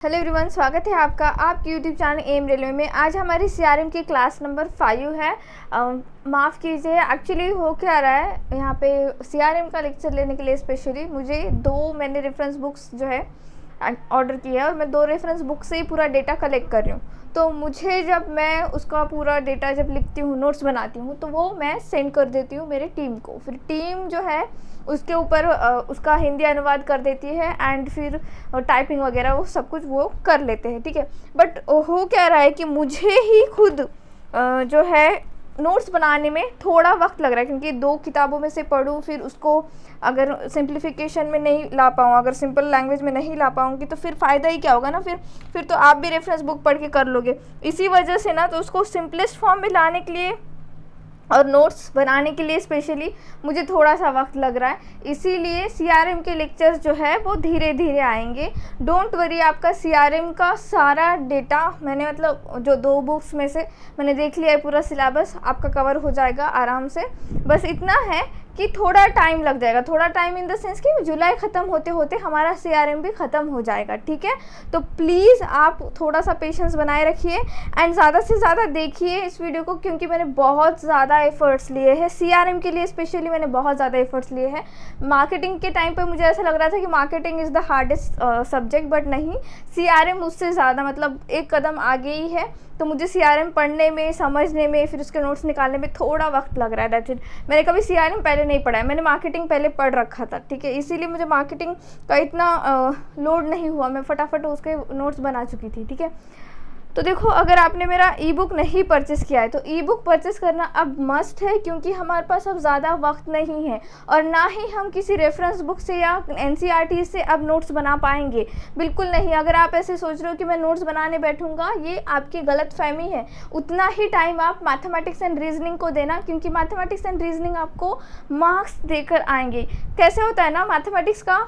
Hello everyone, स्वागत है आपका आपके यूट्यूब चैनल एम रेलवे में। आज हमारी सीआरएम की क्लास नंबर 5 है। माफ़ कीजिए, एक्चुअली हो क्या रहा है यहाँ पे सीआरएम का लेक्चर लेने के लिए स्पेशली मैंने रेफरेंस बुक्स जो है ऑर्डर की है और मैं 2 रेफरेंस बुक से ही पूरा डेटा कलेक्ट कर रही हूँ। तो मुझे जब मैं उसका पूरा डेटा जब लिखती हूँ, नोट्स बनाती हूँ, तो वो मैं सेंड कर देती हूँ मेरे टीम को। फिर टीम जो है उसके ऊपर उसका हिंदी अनुवाद कर देती है एंड फिर टाइपिंग वगैरह वो सब कुछ वो कर लेते हैं, ठीक है। बट हो क्या रहा है कि मुझे ही खुद जो है नोट्स बनाने में थोड़ा वक्त लग रहा है, क्योंकि 2 किताबों में से पढूं, फिर उसको अगर सिंप्लीफिकेशन में नहीं ला पाऊँ, अगर सिंपल लैंग्वेज में नहीं ला पाऊँगी तो फिर फ़ायदा ही क्या होगा ना। फिर तो आप भी रेफरेंस बुक पढ़ के कर लोगे। इसी वजह से ना, तो उसको सिंपलेस्ट फॉर्म में लाने के लिए और नोट्स बनाने के लिए स्पेशली मुझे थोड़ा सा वक्त लग रहा है। इसीलिए सीआरएम के लेक्चर्स जो है वो धीरे धीरे आएंगे। डोंट वरी, आपका सीआरएम का सारा डेटा मैंने जो 2 बुक्स में से मैंने देख लिया है, पूरा सिलेबस आपका कवर हो जाएगा आराम से। बस इतना है कि थोड़ा टाइम लग जाएगा, थोड़ा टाइम इन द सेंस कि जुलाई ख़त्म होते होते हमारा सीआरएम भी ख़त्म हो जाएगा, ठीक है। तो प्लीज़ आप थोड़ा सा पेशेंस बनाए रखिए एंड ज़्यादा से ज़्यादा देखिए इस वीडियो को, क्योंकि मैंने बहुत ज़्यादा एफर्ट्स लिए हैं सीआरएम के लिए। स्पेशली मैंने बहुत ज़्यादा एफर्ट्स लिए हैं। मार्केटिंग के टाइम पर मुझे ऐसा लग रहा था कि marketing is the hardest subject, but नहीं, सीआरएम उससे ज़्यादा एक कदम आगे ही है। तो मुझे सीआरएम पढ़ने में, समझने में, फिर उसके नोट्स निकालने में थोड़ा वक्त लग रहा है, दैट्स इट। मैंने कभी सीआरएम पहले नहीं पढ़ा है, मैंने मार्केटिंग पहले पढ़ रखा था, ठीक है। इसीलिए मुझे मार्केटिंग का इतना लोड नहीं हुआ, मैं फटाफट उसके नोट्स बना चुकी थी, ठीक है। तो देखो, अगर आपने मेरा ई बुक नहीं परचेस किया है तो ई बुक परचेस करना अब मस्ट है, क्योंकि हमारे पास अब ज़्यादा वक्त नहीं है और ना ही हम किसी रेफरेंस बुक से या एनसीईआरटी से अब नोट्स बना पाएंगे, बिल्कुल नहीं। अगर आप ऐसे सोच रहे हो कि मैं नोट्स बनाने बैठूंगा, ये आपकी गलतफहमी है। उतना ही टाइम आप मैथमेटिक्स एंड रीजनिंग को देना, क्योंकि मैथमेटिक्स एंड रीजनिंग आपको मार्क्स देकर आएंगे। कैसे होता है ना, मैथमेटिक्स का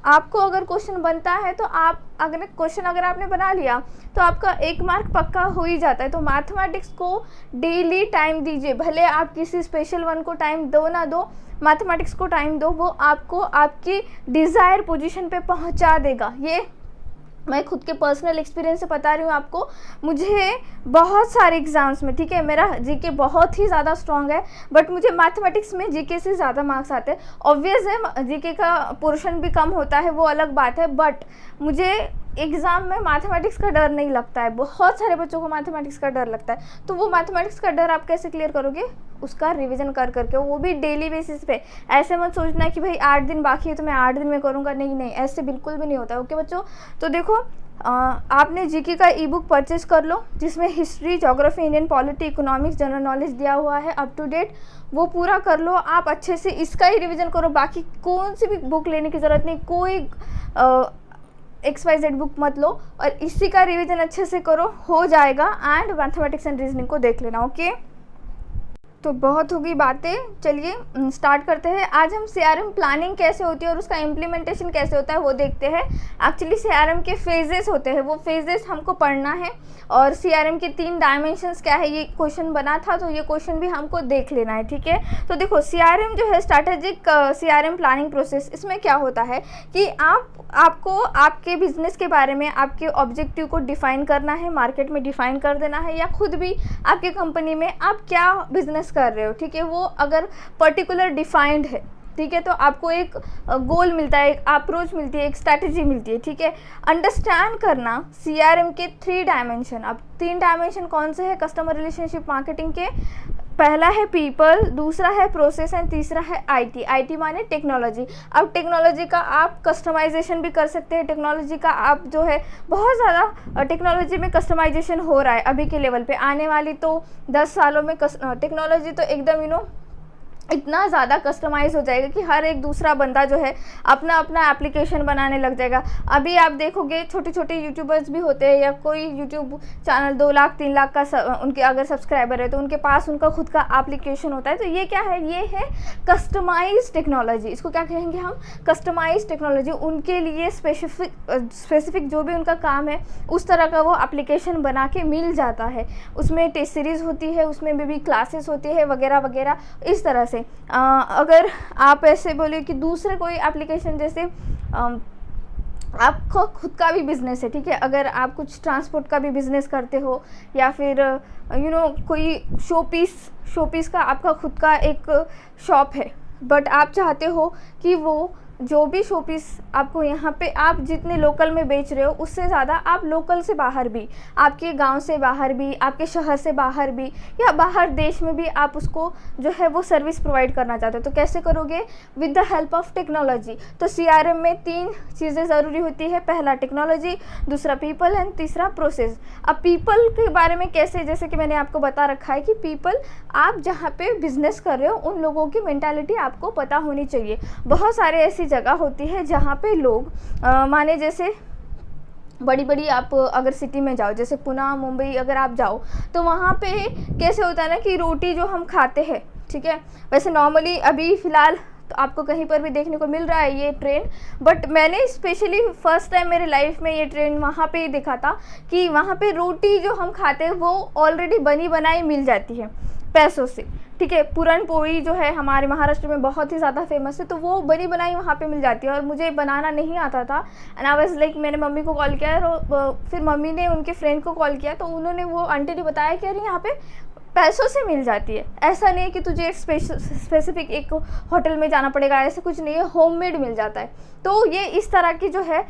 आपको अगर क्वेश्चन बनता है तो आप अगर आपने बना लिया तो आपका 1 मार्क पक्का हो ही जाता है। तो मैथमेटिक्स को डेली टाइम दीजिए, भले आप किसी स्पेशल वन को टाइम दो ना दो, मैथमेटिक्स को टाइम दो, वो आपको आपकी डिज़ायर पोजीशन पे पहुंचा देगा। ये मैं खुद के पर्सनल एक्सपीरियंस से बता रही हूँ आपको। मुझे बहुत सारे एग्ज़ाम्स में, ठीक है, मेरा जीके बहुत ही ज़्यादा स्ट्रांग है, बट मुझे मैथमेटिक्स में जीके से ज़्यादा मार्क्स आते हैं। ऑब्वियस है, जीके का पोर्शन भी कम होता है, वो अलग बात है, बट मुझे एग्ज़ाम में मैथमेटिक्स का डर नहीं लगता है। बहुत सारे बच्चों को मैथमेटिक्स का डर लगता है, तो वो मैथमेटिक्स का डर आप कैसे क्लियर करोगे? उसका रिवीजन कर करके, वो भी डेली बेसिस पे। ऐसे मत सोचना कि भाई 8 दिन बाकी है तो मैं 8 दिन में करूँगा, नहीं नहीं, ऐसे बिल्कुल भी नहीं होता, ओके बच्चों। तो देखो, आपने जीके का ई बुक परचेज कर लो, जिसमें history, geography, Indian polity, economics, general knowledge दिया हुआ है अप टू डेट, वो पूरा कर लो। आप अच्छे से इसका ही रिवीजन करो, बाकी कौन सी भी बुक लेने की ज़रूरत नहीं, कोई XYZ बुक मत लो, और इसी का रिवीजन अच्छे से करो, हो जाएगा। एंड मैथमेटिक्स एंड रीजनिंग को देख लेना, ओके। तो बहुत होगी बातें, चलिए स्टार्ट करते हैं। आज हम सीआरएम प्लानिंग कैसे होती है और उसका इम्प्लीमेंटेशन कैसे होता है वो देखते हैं। एक्चुअली सीआरएम के फेजेस होते हैं, वो फेजेस हमको पढ़ना है, और सीआरएम के 3 डायमेंशंस क्या है, ये क्वेश्चन बना था तो ये क्वेश्चन भी हमको देख लेना है, ठीक है। तो देखो, सीआरएम जो है स्ट्रैटेजिक सीआरएम प्लानिंग प्रोसेस, इसमें क्या होता है कि आपको आपके बिजनेस के बारे में, आपके ऑब्जेक्टिव को डिफाइन करना है, मार्केट में डिफाइन कर देना है, या खुद भी आपके कंपनी में आप क्या बिजनेस कर रहे हो, ठीक है, वो अगर पर्टिकुलर डिफाइंड है, ठीक है, तो आपको एक गोल मिलता है, एक अप्रोच मिलती है, एक स्ट्रैटेजी मिलती है, ठीक है। अंडरस्टैंड करना सीआरएम के 3 डायमेंशन। अब 3 डायमेंशन कौन से हैं कस्टमर रिलेशनशिप मार्केटिंग के? पहला है पीपल, दूसरा है प्रोसेस एंड तीसरा है आईटी। आईटी माने टेक्नोलॉजी। अब टेक्नोलॉजी का आप कस्टमाइजेशन भी कर सकते हैं, टेक्नोलॉजी का आप जो है बहुत ज़्यादा टेक्नोलॉजी में कस्टमाइजेशन हो रहा है अभी के लेवल पे। आने वाली तो 10 सालों में टेक्नोलॉजी तो एकदम इतना ज़्यादा कस्टमाइज़ हो जाएगा कि हर एक दूसरा बंदा जो है अपना अपना एप्लीकेशन बनाने लग जाएगा। अभी आप देखोगे छोटे छोटे यूट्यूबर्स भी होते हैं, या कोई यूट्यूब चैनल 2 लाख 3 लाख का उनके अगर सब्सक्राइबर है तो उनके पास उनका खुद का एप्लीकेशन होता है। तो ये क्या है? ये है कस्टमाइज टेक्नोलॉजी। इसको क्या कहेंगे हम? Customise technology. उनके लिए स्पेसिफिक जो भी उनका काम है उस तरह का वो एप्लीकेशन बना के मिल जाता है। उसमें टेस्ट सीरीज़ होती है, उसमें भी क्लासेस होती है वगैरह वगैरह, इस तरह से। अगर आप ऐसे बोले कि दूसरे कोई एप्लीकेशन जैसे आपका खुद का भी बिज़नेस है, ठीक है, अगर आप कुछ ट्रांसपोर्ट का भी बिज़नेस करते हो या फिर कोई शो पीस का आपका खुद का एक शॉप है, बट आप चाहते हो कि वो जो भी शो पीस आपको यहाँ पे आप जितने लोकल में बेच रहे हो उससे ज़्यादा आप लोकल से बाहर भी, आपके गांव से बाहर भी, आपके शहर से बाहर भी या बाहर देश में भी आप उसको जो है वो सर्विस प्रोवाइड करना चाहते हो, तो कैसे करोगे? With the help of technology. तो CRM में 3 चीज़ें ज़रूरी होती है, पहला टेक्नोलॉजी, दूसरा पीपल एंड तीसरा प्रोसेस। अब पीपल के बारे में कैसे, जैसे कि मैंने आपको बता रखा है कि पीपल, आप जहाँ पे बिजनेस कर रहे हो उन लोगों की मेंटालिटी आपको पता होनी चाहिए। बहुत सारे ऐसी जगह होती है जहाँ पे लोग माने जैसे बड़ी बड़ी, आप अगर सिटी में जाओ जैसे पुणे, मुंबई अगर आप जाओ तो वहाँ पे कैसे होता है ना कि रोटी जो हम खाते हैं, ठीक है, वैसे नॉर्मली अभी फ़िलहाल तो आपको कहीं पर भी देखने को मिल रहा है ये ट्रेंड, बट मैंने स्पेशली फर्स्ट टाइम मेरे लाइफ में ये ट्रेंड वहाँ पे ही देखा था कि वहाँ पे रोटी जो हम खाते हैं वो ऑलरेडी बनी बनाई मिल जाती है पैसों से, ठीक है। पूरन पोली जो है हमारे महाराष्ट्र में बहुत ही ज़्यादा फेमस है, तो वो बनी बनाई वहाँ पे मिल जाती है और मुझे बनाना नहीं आता था। एंड आई वाज लाइक, मैंने मम्मी को कॉल किया और फिर मम्मी ने उनके फ्रेंड को कॉल किया तो उन्होंने, वो आंटी ने बताया कि अरे यहाँ पे पैसों से मिल जाती है, ऐसा नहीं है कि तुझे एक स्पेसिफिक एक होटल में जाना पड़ेगा, ऐसा कुछ नहीं है, होममेड मिल जाता है। तो ये इस तरह की जो है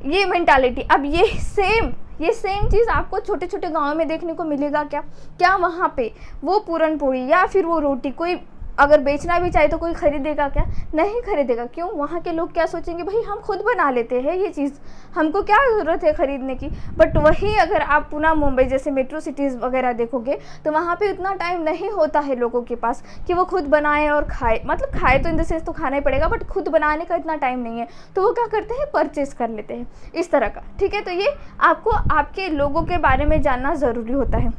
ये मेंटालिटी, अब ये सेम चीज़ आपको छोटे छोटे गाँव में देखने को मिलेगा क्या वहाँ पे वो पूरन पोली या फिर वो रोटी कोई अगर बेचना भी चाहे तो कोई खरीदेगा क्या? नहीं खरीदेगा। क्यों? वहाँ के लोग क्या सोचेंगे, भाई हम खुद बना लेते हैं ये चीज़, हमको क्या ज़रूरत है ख़रीदने की। बट वही अगर आप पुणे, मुंबई जैसे मेट्रो सिटीज़ वगैरह देखोगे तो वहाँ पे उतना टाइम नहीं होता है लोगों के पास कि वो खुद बनाए और खाए, मतलब खाए तो इन द सेंस तो खाना ही पड़ेगा, बट खुद बनाने का इतना टाइम नहीं है, तो वो क्या करते हैं, परचेज़ कर लेते हैं इस तरह का, ठीक है। तो ये आपको आपके लोगों के बारे में जानना ज़रूरी होता है।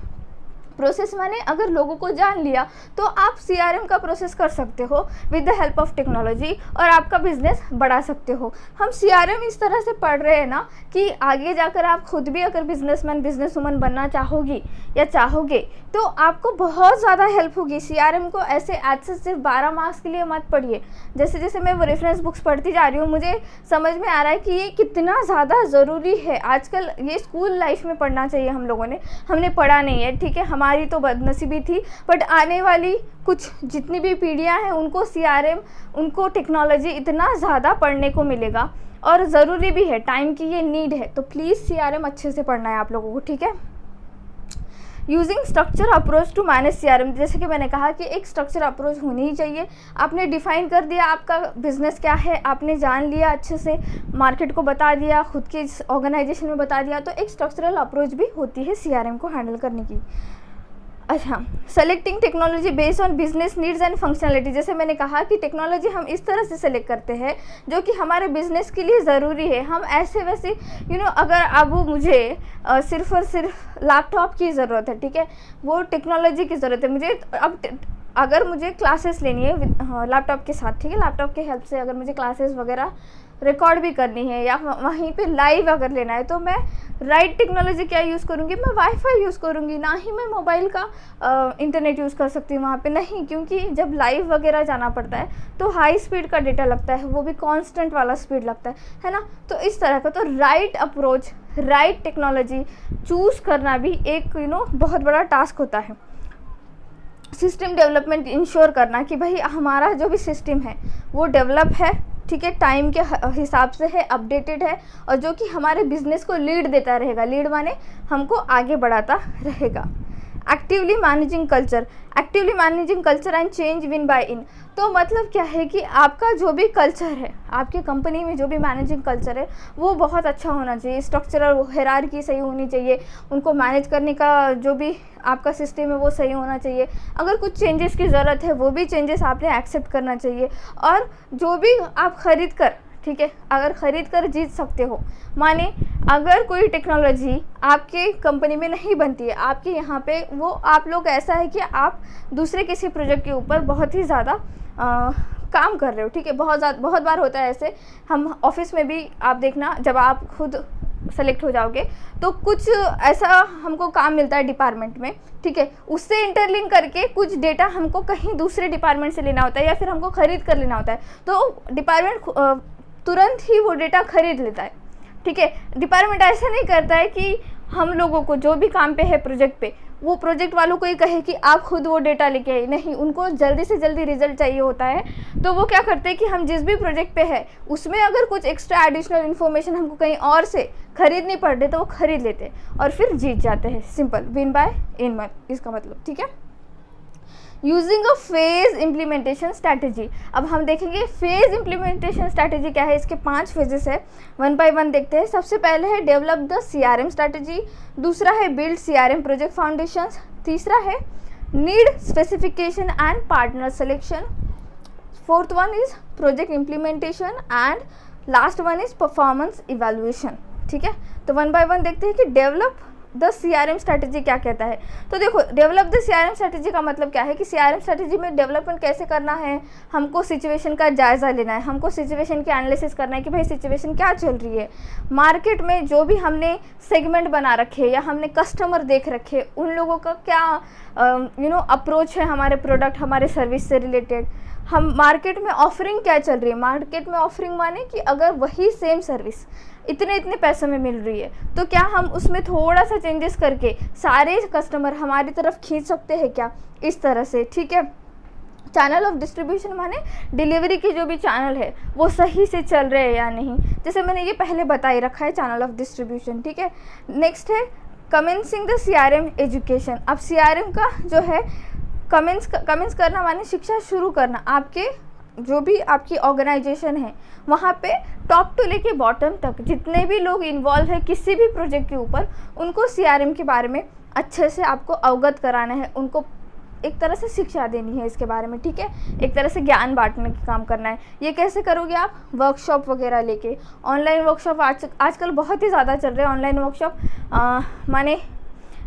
प्रोसेस माने अगर लोगों को जान लिया तो आप CRM का प्रोसेस कर सकते हो with the help of technology और आपका बिजनेस बढ़ा सकते हो। हम CRM इस तरह से पढ़ रहे हैं ना कि आगे जाकर आप खुद भी अगर बिजनेसमैन बिजनेस वुमन बनना चाहोगी या चाहोगे तो आपको बहुत ज़्यादा हेल्प होगी। CRM को ऐसे आज से सिर्फ 12 मार्क्स के लिए मत पढ़िए। जैसे जैसे मैं वो रेफरेंस बुक्स पढ़ती जा रही हूँ मुझे समझ में आ रहा है कि ये कितना ज़्यादा ज़रूरी है। आजकल ये स्कूल लाइफ में पढ़ना चाहिए हम लोगों ने, हमने पढ़ा नहीं है, ठीक है, हमारी तो बदनसीबी थी, बट आने वाली कुछ जितनी भी पीढ़ियां हैं उनको CRM, उनको टेक्नोलॉजी इतना ज़्यादा पढ़ने को मिलेगा और ज़रूरी भी है, टाइम की ये नीड है। तो प्लीज़ CRM अच्छे से पढ़ना है आप लोगों को, ठीक है। Using structure approach to manage CRM, जैसे कि मैंने कहा कि एक स्ट्रक्चर अप्रोच होनी ही चाहिए। आपने डिफ़ाइन कर दिया आपका बिजनेस क्या है, आपने जान लिया अच्छे से, मार्केट को बता दिया, खुद के ऑर्गेनाइजेशन में बता दिया, तो एक स्ट्रक्चरल अप्रोच भी होती है CRM को हैंडल करने की। अच्छा, selecting technology based on business needs and functionality, जैसे मैंने कहा कि टेक्नोलॉजी हम इस तरह से सेलेक्ट करते हैं जो कि हमारे बिजनेस के लिए ज़रूरी है। हम ऐसे वैसे अगर अब मुझे सिर्फ और सिर्फ लैपटॉप की ज़रूरत है, ठीक है, वो टेक्नोलॉजी की ज़रूरत है मुझे, अब अगर मुझे क्लासेस लेनी है लैपटॉप के साथ, ठीक है, लैपटॉप के हेल्प से अगर मुझे क्लासेस वगैरह रिकॉर्ड भी करनी है या वहीं पे लाइव अगर लेना है तो मैं राइट टेक्नोलॉजी क्या यूज़ करूँगी, मैं वाईफाई यूज़ करूँगी, ना ही मैं मोबाइल का इंटरनेट यूज़ कर सकती हूँ वहाँ पे, नहीं, क्योंकि जब लाइव वगैरह जाना पड़ता है तो हाई स्पीड का डेटा लगता है, वो भी कांस्टेंट वाला स्पीड लगता है ना। तो इस तरह का, तो right approach, right technology choose करना भी एक बहुत बड़ा टास्क होता है। सिस्टम डेवलपमेंट इंश्योर करना कि भाई हमारा जो भी सिस्टम है वो डेवलप है, ठीक है, टाइम के हिसाब से है, अपडेटेड है और जो कि हमारे बिजनेस को लीड देता रहेगा, लीड माने हमको आगे बढ़ाता रहेगा। Actively managing culture and change win buy in, तो मतलब क्या है कि आपका जो भी कल्चर है, आपकी कंपनी में जो भी मैनेजिंग कल्चर है वो बहुत अच्छा होना चाहिए, स्ट्रक्चरल हायरार्की सही होनी चाहिए, उनको मैनेज करने का जो भी आपका सिस्टम है वो सही होना चाहिए। अगर कुछ चेंजेस की ज़रूरत है वो भी चेंजेस आपने एक्सेप्ट करना चाहिए। और जो भी आप ख़रीद कर, ठीक है, अगर ख़रीद कर जीत सकते हो, माने अगर कोई टेक्नोलॉजी आपके कंपनी में नहीं बनती है, आपके यहाँ पे वो आप लोग ऐसा है कि आप दूसरे किसी प्रोजेक्ट के ऊपर बहुत ही ज़्यादा काम कर रहे हो, ठीक है, बहुत बार होता है ऐसे। हम ऑफिस में भी आप देखना, जब आप खुद सेलेक्ट हो जाओगे तो कुछ ऐसा हमको काम मिलता है डिपार्टमेंट में, ठीक है, उससे इंटरलिंक करके कुछ डेटा हमको कहीं दूसरे डिपार्टमेंट से लेना होता है या फिर हमको ख़रीद कर लेना होता है, तो डिपार्टमेंट तुरंत ही वो डेटा खरीद लेता है, ठीक है। डिपार्टमेंट ऐसा नहीं करता है कि हम लोगों को जो भी काम पे है प्रोजेक्ट पे, वो प्रोजेक्ट वालों को ही कहे कि आप खुद वो डेटा लेके आइए, नहीं, उनको जल्दी से जल्दी रिजल्ट चाहिए होता है। तो वो क्या करते हैं कि हम जिस भी प्रोजेक्ट पे है उसमें अगर कुछ एक्स्ट्रा एडिशनल इन्फॉर्मेशन हमको कहीं और से खरीदनी पड़ रही तो वो खरीद लेते हैं और फिर जीत जाते हैं। सिंपल, विन बाय इन इसका मतलब, ठीक है। Using a phase implementation strategy. अब हम देखेंगे फेज इम्प्लीमेंटेशन स्ट्रैटेजी क्या है। इसके 5 फेजेस है, 1 बाय 1 देखते हैं। सबसे पहले है डेवलप द CRM स्ट्रैटेजी, दूसरा है बिल्ड CRM प्रोजेक्ट फाउंडेशंस, तीसरा है need specification and partner selection, fourth one is project implementation and last one is performance evaluation, ठीक है। तो 1 बाय 1 देखते हैं कि डेवलप द CRM स्ट्रैटेजी क्या कहता है। तो देखो, डेवलप द CRM स्ट्रैटेजी का मतलब क्या है कि CRM स्ट्रैटेजी में डेवलपमेंट कैसे करना है, हमको सिचुएशन का जायज़ा लेना है, हमको सिचुएशन की एनालिसिस करना है कि भाई सिचुएशन क्या चल रही है मार्केट में, जो भी हमने सेगमेंट बना रखे या हमने कस्टमर देख रखे, उन लोगों का क्या अप्रोच है हमारे प्रोडक्ट हमारे सर्विस से रिलेटेड, हम मार्केट में ऑफरिंग क्या चल रही है। मार्केट में ऑफरिंग माने कि अगर वही सेम सर्विस इतने पैसों में मिल रही है तो क्या हम उसमें थोड़ा सा चेंजेस करके सारे कस्टमर हमारी तरफ खींच सकते हैं क्या, इस तरह से, ठीक है। चैनल ऑफ डिस्ट्रीब्यूशन माने डिलीवरी की जो भी चैनल है वो सही से चल रहे हैं या नहीं, जैसे मैंने ये पहले बता ही रखा है, चैनल ऑफ डिस्ट्रीब्यूशन, ठीक है। नेक्स्ट है कमेंसिंग द CRM एजुकेशन। अब CRM का जो है कमेंस करना माने शिक्षा शुरू करना, आपके जो भी आपकी ऑर्गेनाइजेशन है वहाँ पे टॉप टू लेके बॉटम तक जितने भी लोग इन्वॉल्व है किसी भी प्रोजेक्ट के ऊपर, उनको CRM के बारे में अच्छे से आपको अवगत कराना है, उनको एक तरह से शिक्षा देनी है इसके बारे में, ठीक है। एक तरह से ज्ञान बांटने का काम करना है। ये कैसे करोगे आप, वर्कशॉप वगैरह लेके। ऑनलाइन वर्कशॉप आजकल बहुत ही ज़्यादा चल रहे हैं। ऑनलाइन वर्कशॉप माने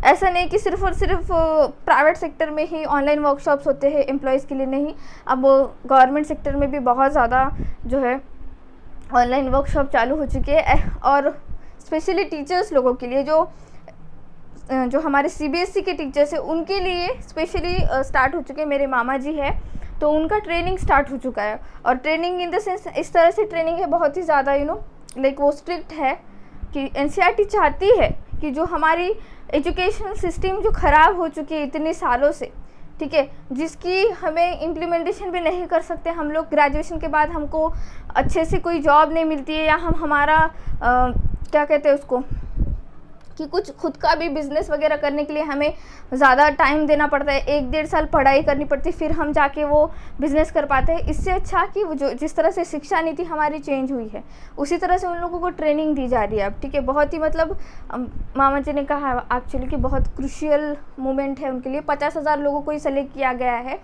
ऐसा नहीं कि सिर्फ और सिर्फ प्राइवेट सेक्टर में ही ऑनलाइन वर्कशॉप्स होते हैं एम्प्लॉयज़ के लिए, नहीं, अब गवर्नमेंट सेक्टर में भी बहुत ज़्यादा जो है ऑनलाइन वर्कशॉप चालू हो चुकी है। और स्पेशली टीचर्स लोगों के लिए, जो हमारे CBSE के टीचर्स हैं उनके लिए स्पेशली स्टार्ट हो चुके हैं। मेरे मामा जी है तो उनका ट्रेनिंग स्टार्ट हो चुका है, और ट्रेनिंग इन द सेंस इस तरह से ट्रेनिंग है बहुत ही ज़्यादा लाइक वो स्ट्रिक्ट है कि NCERT चाहती है कि जो हमारी एजुकेशन सिस्टम जो ख़राब हो चुकी है इतने सालों से, ठीक है, जिसकी हमें इम्प्लीमेंटेशन भी नहीं कर सकते हम लोग, ग्रेजुएशन के बाद हमको अच्छे से कोई जॉब नहीं मिलती है, या हमारा क्या कहते हैं उसको कि कुछ खुद का भी बिज़नेस वगैरह करने के लिए हमें ज़्यादा टाइम देना पड़ता है, 1-1.5 साल पढ़ाई करनी पड़ती है, फिर हम जाके वो बिज़नेस कर पाते हैं। इससे अच्छा कि वो जो जिस तरह से शिक्षा नीति हमारी चेंज हुई है उसी तरह से उन लोगों को ट्रेनिंग दी जा रही है अब, ठीक है। बहुत ही मतलब मामा जी ने कहा एक्चुअली कि बहुत क्रूशियल मोमेंट है उनके लिए। 50,000 लोगों को ही सेलेक्ट किया गया है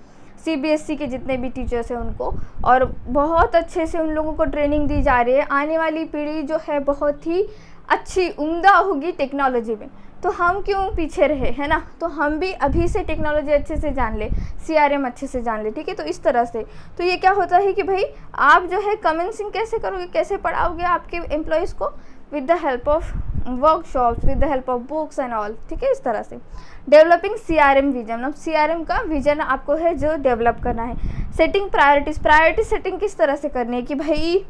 CBSE के जितने भी टीचर्स हैं उनको, और बहुत अच्छे से उन लोगों को ट्रेनिंग दी जा रही है। आने वाली पीढ़ी जो है बहुत ही अच्छी उम्दा होगी टेक्नोलॉजी में, तो हम क्यों पीछे रहे, है ना। तो हम भी अभी से टेक्नोलॉजी अच्छे से जान ले, CRM अच्छे से जान ले, ठीक है। तो इस तरह से तो ये क्या होता है कि भाई आप जो है कमेंसिंग कैसे करोगे, कैसे पढ़ाओगे आपके एम्प्लॉयज़ को, with the help of workshops, with the help of books and all, ठीक है। इस तरह से डेवलपिंग CRM विजन। अब CRM का विजन आपको है जो डेवलप करना है। सेटिंग प्रायोरिटी सेटिंग किस तरह से करनी है कि भाई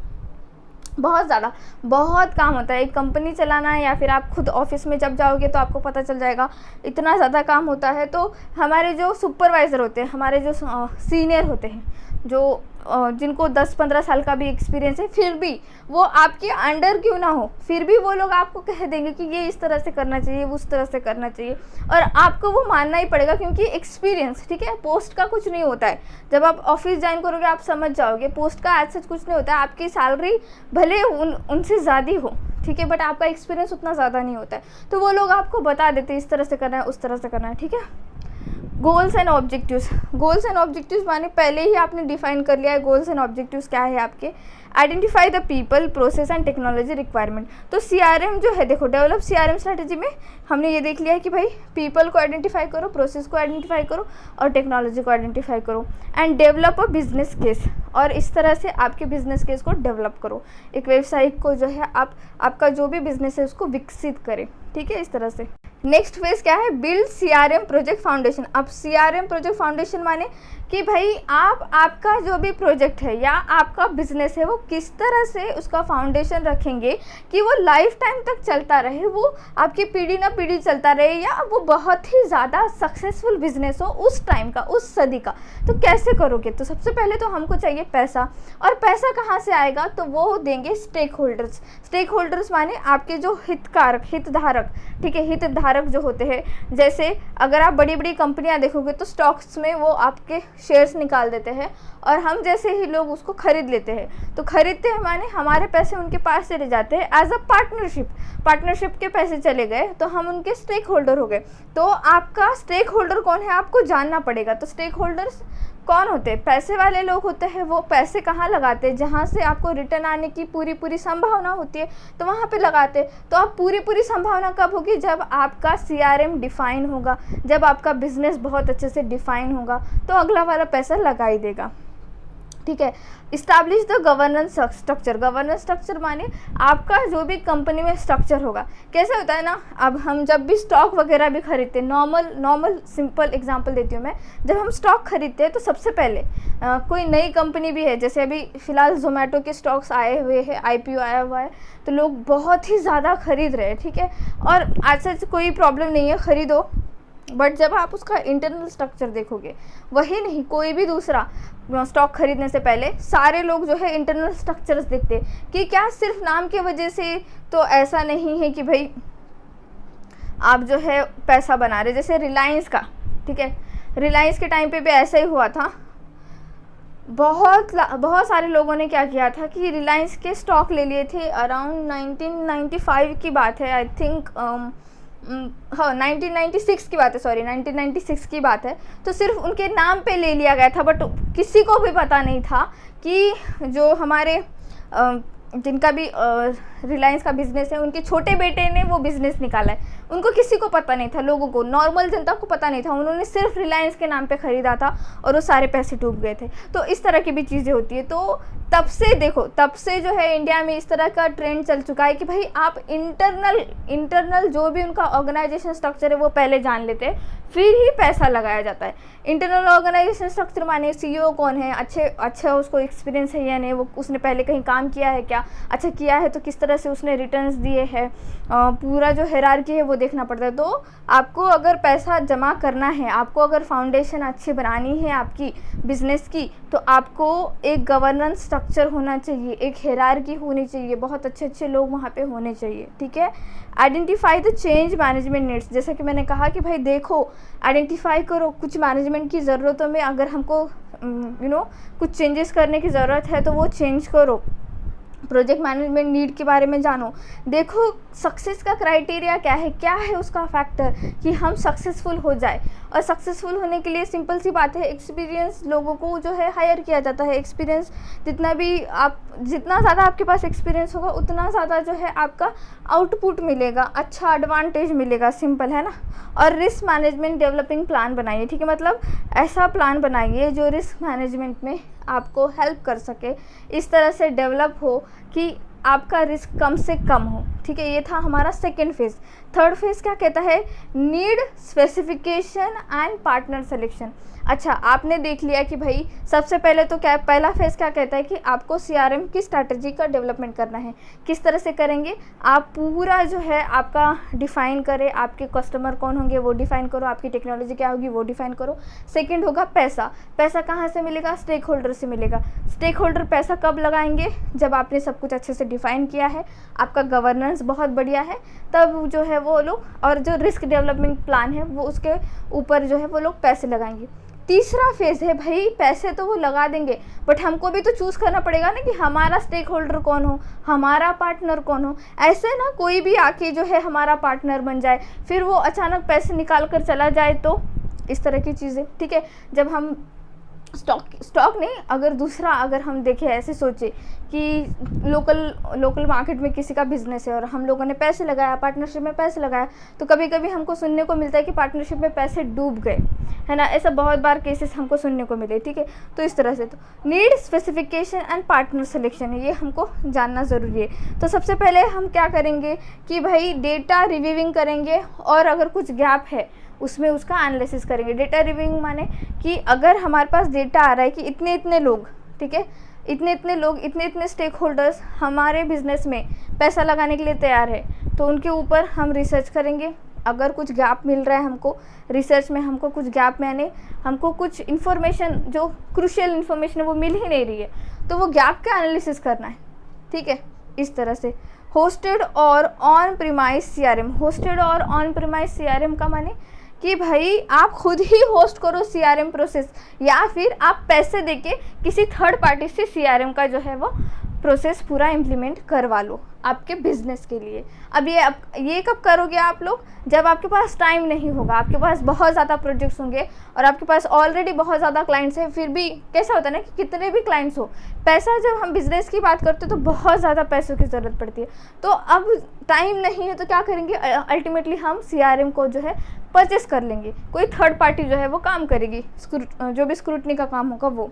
बहुत काम होता है एक कंपनी चलाना है, या फिर आप खुद ऑफिस में जब जाओगे तो आपको पता चल जाएगा इतना ज़्यादा काम होता है। तो हमारे जो सुपरवाइज़र होते हैं, हमारे जो सीनियर होते हैं, जो जिनको 10-15 साल का भी एक्सपीरियंस है, फिर भी वो आपके अंडर क्यों ना हो, फिर भी वो लोग आपको कह देंगे कि ये इस तरह से करना चाहिए, उस तरह से करना चाहिए, और आपको वो मानना ही पड़ेगा क्योंकि एक्सपीरियंस, ठीक है। पोस्ट का कुछ नहीं होता है, जब आप ऑफिस ज्वाइन करोगे आप समझ जाओगे, पोस्ट का एज सच कुछ नहीं होता है। आपकी सैलरी भले उनसे ज़्यादा हो, ठीक है, बट आपका एक्सपीरियंस उतना ज़्यादा नहीं होता है, तो वो लोग आपको बता देते हैं इस तरह से करना है, उस तरह से करना है, ठीक है। गोल्स एंड ऑब्जेक्टिव्स माने पहले ही आपने डिफाइन कर लिया है गोल्स एंड ऑब्जेक्टिव्स क्या है आपके। Identify the people, process and technology requirement. तो CRM जो है, देखो डेवलप CRM स्ट्रैटेजी में हमने ये देख लिया है कि भाई पीपल को आइडेंटिफाई करो, प्रोसेस को आइडेंटिफाई करो और टेक्नोलॉजी को आइडेंटिफाई करो, and develop a business case. और इस तरह से आपके बिजनेस केस को डेवलप करो, एक वेबसाइट को जो है आपका जो भी बिजनेस है उसको विकसित करें, ठीक है, इस तरह से। नेक्स्ट फेज क्या है, बिल्ड सीआरएम प्रोजेक्ट फाउंडेशन। अब सीआरएम प्रोजेक्ट फाउंडेशन माने कि भाई आप आपका जो भी प्रोजेक्ट है या आपका बिजनेस है वो किस तरह से उसका फाउंडेशन रखेंगे कि वो लाइफ टाइम तक चलता रहे, वो आपकी पीढ़ी ना पीढ़ी चलता रहे, या वो बहुत ही ज़्यादा सक्सेसफुल बिजनेस हो उस टाइम का, उस सदी का। तो कैसे करोगे? तो सबसे पहले तो हमको चाहिए पैसा, और पैसा कहाँ से आएगा? तो वो देंगे स्टेक होल्डर्स। स्टेक होल्डर्स माने आपके जो हितधारक, ठीक है, हितधारक जो होते हैं। जैसे अगर आप बड़ी बड़ी कंपनियां देखोगे तो स्टॉक्स में वो आपके शेयर्स निकाल देते हैं और हम जैसे ही लोग उसको खरीद लेते हैं। तो खरीदते हैं माने हमारे पैसे उनके पास चले जाते हैं एज अ पार्टनरशिप के पैसे चले गए तो हम उनके स्टेक होल्डर हो गए। तो आपका स्टेक होल्डर कौन है आपको जानना पड़ेगा। तो स्टेक होल्डर्स कौन होते हैं? पैसे वाले लोग होते हैं। वो पैसे कहाँ लगाते हैं? जहाँ से आपको रिटर्न आने की पूरी संभावना होती है तो वहाँ पे लगाते हैं। तो आप पूरी संभावना कब होगी? जब आपका सीआरएम डिफाइन होगा, जब आपका बिजनेस बहुत अच्छे से डिफाइन होगा तो अगला वाला पैसा लगा ही देगा। ठीक है। Establish the governance structure. Governance structure माने आपका जो भी कंपनी में स्ट्रक्चर होगा। कैसे होता है ना, अब हम जब भी स्टॉक वगैरह भी खरीदते हैं, नॉर्मल सिंपल एग्जांपल देती हूँ मैं। जब हम स्टॉक खरीदते हैं तो सबसे पहले कोई नई कंपनी भी है, जैसे अभी फ़िलहाल जोमेटो के स्टॉक्स आए हुए हैं, IPO आया हुआ है, तो लोग बहुत ही ज़्यादा खरीद रहे हैं। ठीक है, और आज से कोई प्रॉब्लम नहीं है, ख़रीदो। बट जब आप उसका इंटरनल स्ट्रक्चर देखोगे, वही नहीं कोई भी दूसरा स्टॉक खरीदने से पहले सारे लोग जो है इंटरनल स्ट्रक्चर्स देखते हैं कि क्या सिर्फ नाम की वजह से तो ऐसा नहीं है कि भाई आप जो है पैसा बना रहे। जैसे रिलायंस का, ठीक है, रिलायंस के टाइम पे भी ऐसा ही हुआ था। बहुत सारे लोगों ने क्या किया था कि रिलायंस के स्टॉक ले लिए थे। अराउंड 1995 की बात है, आई थिंक, हाँ 1996 की बात है, सॉरी 1996 की बात है। तो सिर्फ उनके नाम पे ले लिया गया था, बट किसी को भी पता नहीं था कि जो हमारे जिनका भी रिलायंस का बिज़नेस है, उनके छोटे बेटे ने वो बिज़नेस निकाला है। उनको किसी को पता नहीं था, लोगों को, नॉर्मल जनता को पता नहीं था। उन्होंने सिर्फ रिलायंस के नाम पे ख़रीदा था और वो सारे पैसे डूब गए थे। तो इस तरह की भी चीज़ें होती है। तो तब से देखो, तब से जो है इंडिया में इस तरह का ट्रेंड चल चुका है कि भाई आप इंटरनल जो भी उनका ऑर्गेनाइजेशन स्ट्रक्चर है वो पहले जान लेते हैं, फिर ही पैसा लगाया जाता है। इंटरनल ऑर्गेनाइजेशन स्ट्रक्चर माने CEO कौन है, अच्छा उसको एक्सपीरियंस है या नहीं, वो उसने पहले कहीं काम किया है क्या, अच्छा किया है तो किस तरह से उसने रिटर्न्स दिए हैं, पूरा जो हायरार्की है वो देखना पड़ता है। तो आपको अगर पैसा जमा करना है, आपको अगर फाउंडेशन अच्छी बनानी है आपकी बिजनेस की, तो आपको एक गवर्नेंस स्ट्रक्चर होना चाहिए, एक हायरार्की होनी चाहिए, बहुत अच्छे लोग वहाँ पे होने चाहिए। ठीक है। Identify the change management needs. जैसे कि मैंने कहा कि भाई देखो, आइडेंटिफाई करो कुछ मैनेजमेंट की ज़रूरतों में, अगर हमको कुछ चेंजेस करने की ज़रूरत है तो वो चेंज करो। प्रोजेक्ट मैनेजमेंट नीड के बारे में जानो। देखो सक्सेस का क्राइटेरिया क्या है उसका फैक्टर कि हम सक्सेसफुल हो जाए। और सक्सेसफुल होने के लिए सिंपल सी बात है, एक्सपीरियंस लोगों को जो है हायर किया जाता है। एक्सपीरियंस जितना ज़्यादा आपके पास एक्सपीरियंस होगा उतना ज़्यादा जो है आपका आउटपुट मिलेगा, अच्छा एडवांटेज मिलेगा, सिंपल है ना। और रिस्क मैनेजमेंट डेवलपिंग प्लान बनाइए। ठीक है, मतलब ऐसा प्लान बनाइए जो रिस्क मैनेजमेंट में आपको हेल्प कर सके, इस तरह से डेवलप हो कि आपका रिस्क कम से कम हो। ठीक है, ये था हमारा सेकेंड फेज़। थर्ड फेज़ क्या कहता है? Need specification and partner selection. अच्छा, आपने देख लिया कि भाई सबसे पहले तो क्या, पहला फेज़ क्या कहता है कि आपको CRM की स्ट्रैटेजी का डेवलपमेंट करना है। किस तरह से करेंगे? आप पूरा जो है आपका डिफ़ाइन करें, आपके कस्टमर कौन होंगे वो डिफ़ाइन करो, आपकी टेक्नोलॉजी क्या होगी वो डिफ़ाइन करो। सेकंड होगा पैसा। पैसा कहाँ से मिलेगा? स्टेक होल्डर से मिलेगा। स्टेक होल्डर पैसा कब लगाएंगे? जब आपने सब कुछ अच्छे से डिफ़ाइन किया है, आपका गवर्नेंस बहुत बढ़िया है, तब जो है वो लोग, और जो रिस्क डेवलपमेंट प्लान है वो उसके ऊपर जो है वो लोग पैसे लगाएंगे। तीसरा फेज़ है भाई, पैसे तो वो लगा देंगे बट हमको भी तो चूज़ करना पड़ेगा ना कि हमारा स्टेक होल्डर कौन हो, हमारा पार्टनर कौन हो। ऐसे ना कोई भी आके जो है हमारा पार्टनर बन जाए, फिर वो अचानक पैसे निकाल कर चला जाए, तो इस तरह की चीज़ें। ठीक है, जब हम स्टॉक नहीं, अगर दूसरा अगर हम देखें ऐसे सोचे कि लोकल मार्केट में किसी का बिजनेस है और हम लोगों ने पैसे लगाया, पार्टनरशिप में पैसे लगाया, तो कभी कभी हमको सुनने को मिलता है कि पार्टनरशिप में पैसे डूब गए, है ना। ऐसा बहुत बार केसेस हमको सुनने को मिले, ठीक है। तो इस तरह से तो need specification and partner selection है, ये हमको जानना ज़रूरी है। तो सबसे पहले हम क्या करेंगे कि भाई डेटा रिव्यूइंग करेंगे, और अगर कुछ गैप है उसमें उसका एनालिसिस करेंगे। डेटा रिव्यूइंग माने कि अगर हमारे पास डेटा आ रहा है कि इतने इतने लोग, ठीक है, इतने इतने लोग, इतने इतने स्टेक होल्डर्स हमारे बिजनेस में पैसा लगाने के लिए तैयार है, तो उनके ऊपर हम रिसर्च करेंगे। अगर कुछ गैप मिल रहा है हमको रिसर्च में, हमको कुछ गैप यानी हमको कुछ इन्फॉर्मेशन जो क्रूशियल इन्फॉर्मेशन है वो मिल ही नहीं रही है, तो वो गैप का एनालिसिस करना है, ठीक है। इस तरह से होस्टेड और ऑन प्रीमाइस सीआरएम, होस्टेड और ऑन प्रीमाइस सीआरएम का माने कि भाई आप खुद ही होस्ट करो सीआरएम प्रोसेस, या फिर आप पैसे देके किसी थर्ड पार्टी से सीआरएम का जो है वो प्रोसेस पूरा इम्प्लीमेंट करवा लो आपके बिजनेस के लिए। अब ये कब करोगे आप लोग, जब आपके पास टाइम नहीं होगा, आपके पास बहुत ज़्यादा प्रोजेक्ट्स होंगे और आपके पास ऑलरेडी बहुत ज़्यादा क्लाइंट्स हैं। फिर भी कैसा होता है ना कि कितने भी क्लाइंट्स हो, पैसा जब हम बिज़नेस की बात करते हैं तो बहुत ज़्यादा पैसों की ज़रूरत पड़ती है। तो अब टाइम नहीं है तो क्या करेंगे, अल्टीमेटली हम सीआरएम को जो है परचेस कर लेंगे, कोई थर्ड पार्टी जो है वो काम करेगी, जो भी स्क्रूटनी का काम होगा वो।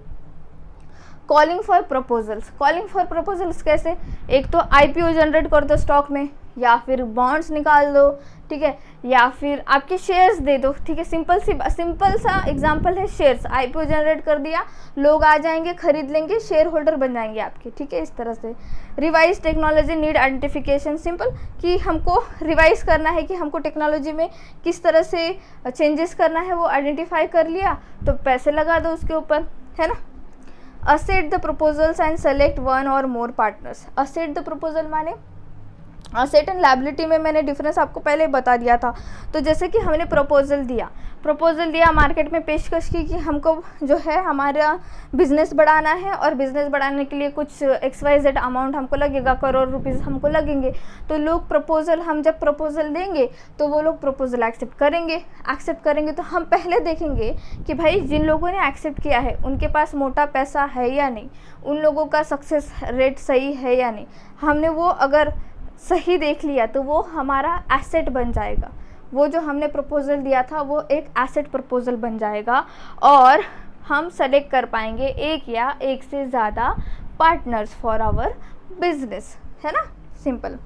Calling for proposals, calling for proposals कैसे, एक तो आईपीओ जनरेट कर दो स्टॉक में, या फिर बॉन्ड्स निकाल दो, ठीक है, या फिर आपके शेयर्स दे दो, ठीक है। सिंपल सा एग्जांपल है शेयर्स, आईपीओ जनरेट कर दिया, लोग आ जाएंगे, खरीद लेंगे, शेयर होल्डर बन जाएंगे आपके, ठीक है। इस तरह से revise technology need identification, simple कि हमको रिवाइज करना है कि हमको टेक्नोलॉजी में किस तरह से चेंजेस करना है, वो आइडेंटिफाई कर लिया तो पैसे लगा दो उसके ऊपर, है ना। Asset the proposals and select one और मोर पार्टनर्स, असेट द प्रपोजल माने असेट एंड लायबिलिटी में मैंने डिफरेंस आपको पहले बता दिया था। तो जैसे कि हमने प्रपोजल दिया मार्केट में पेशकश की कि हमको जो है हमारा बिज़नेस बढ़ाना है, और बिज़नेस बढ़ाने के लिए कुछ XYZ अमाउंट हमको लगेगा, करोड़ रुपीज़ हमको लगेंगे। तो लोग प्रपोजल, हम जब प्रपोजल देंगे तो वो लोग प्रपोजल एक्सेप्ट करेंगे। तो हम पहले देखेंगे कि भाई जिन लोगों ने एक्सेप्ट किया है उनके पास मोटा पैसा है या नहीं, उन लोगों का सक्सेस रेट सही है या नहीं। हमने वो अगर सही देख लिया तो वो हमारा एसेट बन जाएगा, वो जो हमने प्रपोजल दिया था वो एक एसेट प्रपोजल बन जाएगा, और हम सेलेक्ट कर पाएंगे एक या एक से ज़्यादा पार्टनर्स फॉर आवर बिजनेस, है ना, सिंपल।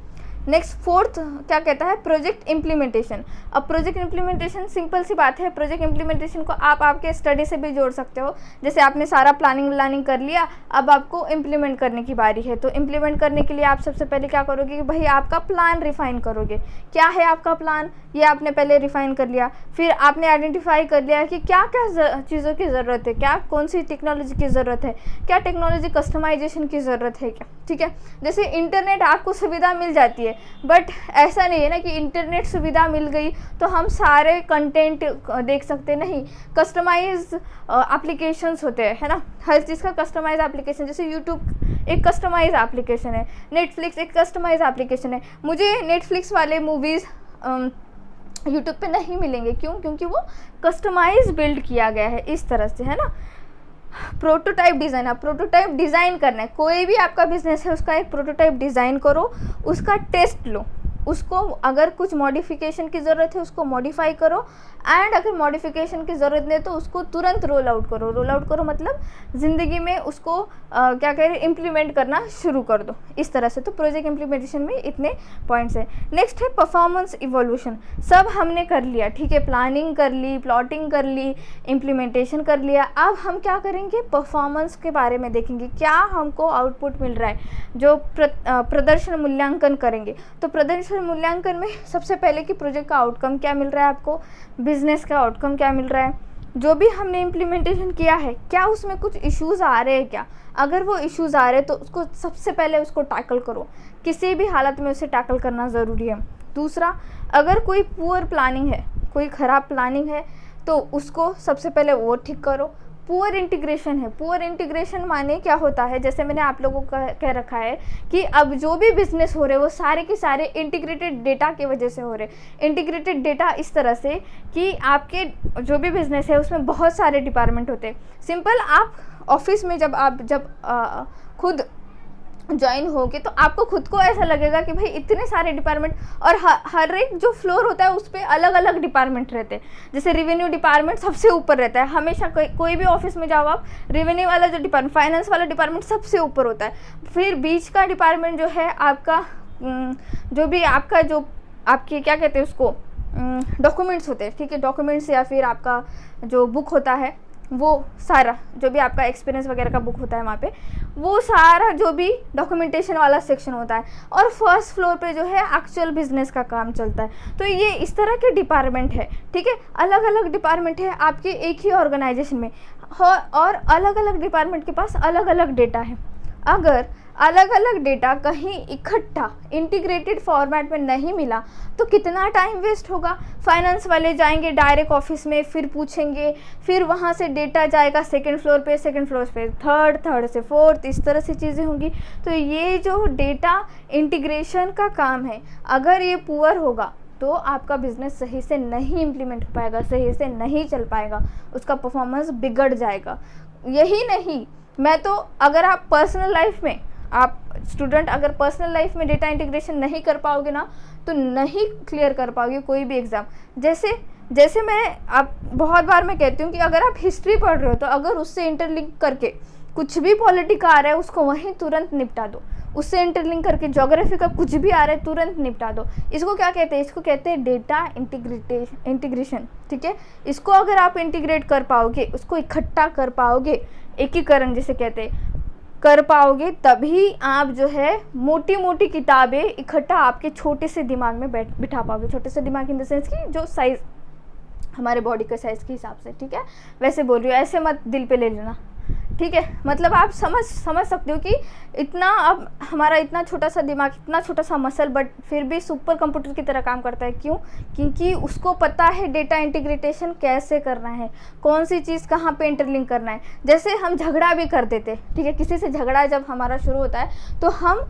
नेक्स्ट फोर्थ क्या कहता है, प्रोजेक्ट इम्प्लीमेंटेशन। अब प्रोजेक्ट इम्प्लीमेंटेशन सिंपल सी बात है, प्रोजेक्ट इम्प्लीमेंटेशन को आप आपके स्टडी से भी जोड़ सकते हो। जैसे आपने सारा प्लानिंग कर लिया, अब आपको इम्प्लीमेंट करने की बारी है। तो इम्प्लीमेंट करने के लिए आप सबसे पहले क्या करोगे कि भाई आपका प्लान रिफाइन करोगे, क्या है आपका प्लान, ये आपने पहले रिफाइन कर लिया। फिर आपने आइडेंटिफाई कर लिया कि क्या क्या चीज़ों की ज़रूरत है, क्या कौन सी टेक्नोलॉजी की ज़रूरत है, क्या टेक्नोलॉजी कस्टमाइजेशन की ज़रूरत है क्या, ठीक है। जैसे इंटरनेट आपको सुविधा मिल जाती है, बट ऐसा नहीं है ना कि इंटरनेट सुविधा मिल गई तो हम सारे कंटेंट देख सकते, नहीं। कस्टमाइज एप्लीकेशंस होते हैं, है ना, हर चीज़ का कस्टमाइज एप्लीकेशन। जैसे यूट्यूब एक कस्टमाइज एप्लीकेशन है, नेटफ्लिक्स एक कस्टमाइज एप्लीकेशन है। मुझे नेटफ्लिक्स वाले मूवीज़ यूट्यूब पे नहीं मिलेंगे, क्यों, क्योंकि वो कस्टमाइज बिल्ड किया गया है इस तरह से, है ना। प्रोटोटाइप डिज़ाइन, आप प्रोटोटाइप डिज़ाइन करना है, कोई भी आपका बिजनेस है उसका एक प्रोटोटाइप डिज़ाइन करो, उसका टेस्ट लो, उसको अगर कुछ मॉडिफिकेशन की ज़रूरत है उसको मॉडिफाई करो, एंड अगर मॉडिफिकेशन की ज़रूरत नहीं तो उसको तुरंत रोल आउट करो मतलब ज़िंदगी में उसको क्या कह रहे इम्प्लीमेंट करना शुरू कर दो, इस तरह से। तो प्रोजेक्ट इम्प्लीमेंटेशन में इतने पॉइंट्स हैं। नेक्स्ट है परफॉर्मेंस इवोल्यूशन, सब हमने कर लिया, ठीक है, प्लानिंग कर ली, प्लॉटिंग कर ली, इम्प्लीमेंटेशन कर लिया। अब हम क्या करेंगे, परफॉर्मेंस के बारे में देखेंगे, क्या हमको आउटपुट मिल रहा है, जो प्रदर्शन मूल्यांकन करेंगे। तो प्रदर्शन मूल्यांकन में सबसे पहले कि प्रोजेक्ट का आउटकम क्या मिल रहा है आपको, बिजनेस का आउटकम क्या मिल रहा है, जो भी हमने इम्प्लीमेंटेशन किया है क्या उसमें कुछ इश्यूज़ आ रहे हैं क्या। अगर वो इश्यूज़ आ रहे हैं तो उसको सबसे पहले उसको टैकल करो, किसी भी हालत में उसे टैकल करना ज़रूरी है। दूसरा, अगर कोई पुअर प्लानिंग है, कोई ख़राब प्लानिंग है तो उसको सबसे पहले वो ठीक करो। पुअर इंटीग्रेशन है। पुअर इंटीग्रेशन माने क्या होता है, जैसे मैंने आप लोगों को कह रखा है कि अब जो भी बिजनेस हो रहे वो सारे के सारे इंटीग्रेटेड डेटा की वजह से हो रहे। इंटीग्रेटेड डेटा इस तरह से कि आपके जो भी बिजनेस है उसमें बहुत सारे डिपार्टमेंट होते हैं। सिंपल, आप ऑफिस में जब खुद ज्वाइन होगे तो आपको खुद को ऐसा लगेगा कि भाई इतने सारे डिपार्टमेंट, और हर एक जो फ्लोर होता है उस पर अलग अलग डिपार्टमेंट रहते हैं। जैसे रेवेन्यू डिपार्टमेंट सबसे ऊपर रहता है हमेशा, कोई भी ऑफिस में जाओ आप, रेवेन्यू वाला जो डिपार्टमेंट, फाइनेंस वाला डिपार्टमेंट सबसे ऊपर होता है। फिर बीच का डिपार्टमेंट जो है आपका, जो भी आपका जो आपकी क्या कहते हैं उसको, डॉक्यूमेंट्स होते हैं, ठीक है, डॉक्यूमेंट्स या फिर आपका जो बुक होता है वो सारा, जो भी आपका एक्सपीरियंस वगैरह का बुक होता है वहाँ पे, वो सारा जो भी डॉक्यूमेंटेशन वाला सेक्शन होता है। और फर्स्ट फ्लोर पे जो है एक्चुअल बिजनेस का काम चलता है। तो ये इस तरह के डिपार्टमेंट है, ठीक है, अलग अलग डिपार्टमेंट है आपके एक ही ऑर्गेनाइजेशन में, और अलग अलग डिपार्टमेंट के पास अलग अलग डेटा है। अगर अलग अलग डेटा कहीं इकट्ठा इंटीग्रेटेड फॉर्मेट में नहीं मिला तो कितना टाइम वेस्ट होगा। फाइनेंस वाले जाएंगे डायरेक्ट ऑफिस में, फिर पूछेंगे, फिर वहाँ से डेटा जाएगा सेकंड फ्लोर पे थर्ड से फोर्थ, इस तरह से चीज़ें होंगी। तो ये जो डेटा इंटीग्रेशन का काम है, अगर ये पुअर होगा तो आपका बिजनेस सही से नहीं इम्प्लीमेंट हो पाएगा, सही से नहीं चल पाएगा, उसका परफॉर्मेंस बिगड़ जाएगा। यही नहीं, मैं तो अगर आप पर्सनल लाइफ में, आप स्टूडेंट अगर पर्सनल लाइफ में डेटा इंटीग्रेशन नहीं कर पाओगे ना तो नहीं क्लियर कर पाओगे कोई भी एग्ज़ाम। जैसे आप बहुत बार मैं कहती हूँ कि अगर आप हिस्ट्री पढ़ रहे हो तो अगर उससे इंटरलिंक करके कुछ भी पॉलिटिक आ रहा है उसको वहीं तुरंत निपटा दो। उससे इंटरलिंक करके ज्योग्राफी का कुछ भी आ रहा है तुरंत निपटा दो। इसको क्या कहते हैं? इसको कहते हैं डेटा इंटीग्रेशन, ठीक है। इसको अगर आप इंटीग्रेट कर पाओगे, उसको इकट्ठा कर पाओगे, एकीकरण जिसे कहते हैं, कर पाओगे, तभी आप जो है मोटी मोटी किताबें इकट्ठा आपके छोटे से दिमाग में बिठा पाओगे। छोटे से दिमाग इन द सेंस की जो साइज़ हमारे बॉडी के साइज़ के हिसाब से, ठीक है, वैसे बोल रही हूँ, ऐसे मत दिल पे ले लेना, ठीक है। मतलब आप समझ सकते हो कि इतना, अब हमारा इतना छोटा सा दिमाग, इतना छोटा सा मसल, बट फिर भी सुपर कंप्यूटर की तरह काम करता है। क्यों? क्योंकि उसको पता है डेटा इंटीग्रेशन कैसे करना है, कौन सी चीज़ कहाँ पे इंटरलिंक करना है। जैसे हम झगड़ा भी कर देते, ठीक है, किसी से झगड़ा जब हमारा शुरू होता है तो हम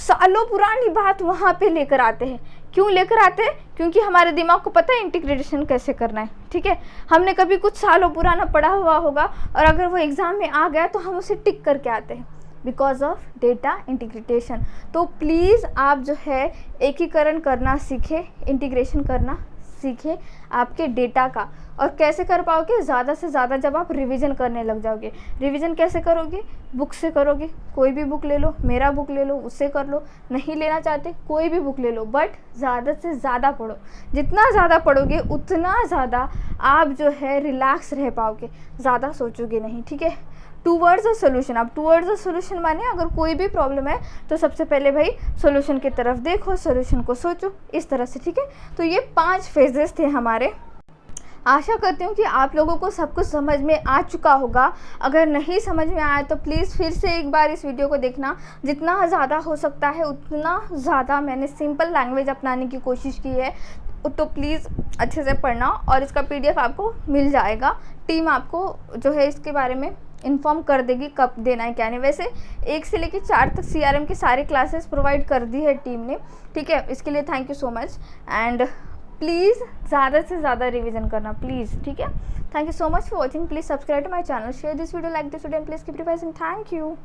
सालों पुरानी बात वहाँ पे लेकर आते हैं। क्यों लेकर आते हैं? क्योंकि हमारे दिमाग को पता है इंटीग्रेशन कैसे करना है, ठीक है। हमने कभी कुछ सालों पुराना पढ़ा हुआ होगा और अगर वो एग्ज़ाम में आ गया तो हम उसे टिक करके आते हैं, बिकॉज ऑफ डेटा इंटीग्रेशन। तो प्लीज़ आप जो है एकीकरण करना सीखें, इंटीग्रेशन करना सीखें आपके डेटा का। और कैसे कर पाओगे? ज़्यादा से ज़्यादा जब आप रिवीजन करने लग जाओगे। रिवीजन कैसे करोगे? बुक से करोगे। कोई भी बुक ले लो, मेरा बुक ले लो, उससे कर लो। नहीं लेना चाहते कोई भी बुक ले लो, बट ज़्यादा से ज़्यादा पढ़ो। जितना ज़्यादा पढ़ोगे उतना ज़्यादा आप जो है रिलैक्स रह पाओगे, ज़्यादा सोचोगे नहीं, ठीक है। Towards a solution. अब टूवर्ड्स अ सोल्यूशन माने अगर कोई भी प्रॉब्लम है तो सबसे पहले भाई सोल्यूशन की तरफ देखो, सोल्यूशन को सोचो, इस तरह से, ठीक है। तो ये 5 फेजेस थे हमारे। आशा करती हूँ कि आप लोगों को सब कुछ समझ में आ चुका होगा। अगर नहीं समझ में आया तो प्लीज़ फिर से एक बार इस वीडियो को देखना। जितना ज़्यादा हो सकता है उतना ज़्यादा मैंने सिंपल लैंग्वेज अपनाने की कोशिश की है, तो प्लीज़ अच्छे से पढ़ना। और इसका PDF आपको मिल जाएगा। टीम आपको जो है इसके बारे में इन्फॉर्म कर देगी कब देना है क्या नहीं। वैसे 1 से लेकर 4 तक CRM की सारी क्लासेस प्रोवाइड कर दी है टीम ने, ठीक है। इसके लिए thank you so much. And please ज़्यादा से ज़्यादा रिवीजन करना प्लीज़, ठीक है। Thank you so much for watching. Please subscribe to my channel, share this video, like this video, and please keep revising. Thank you.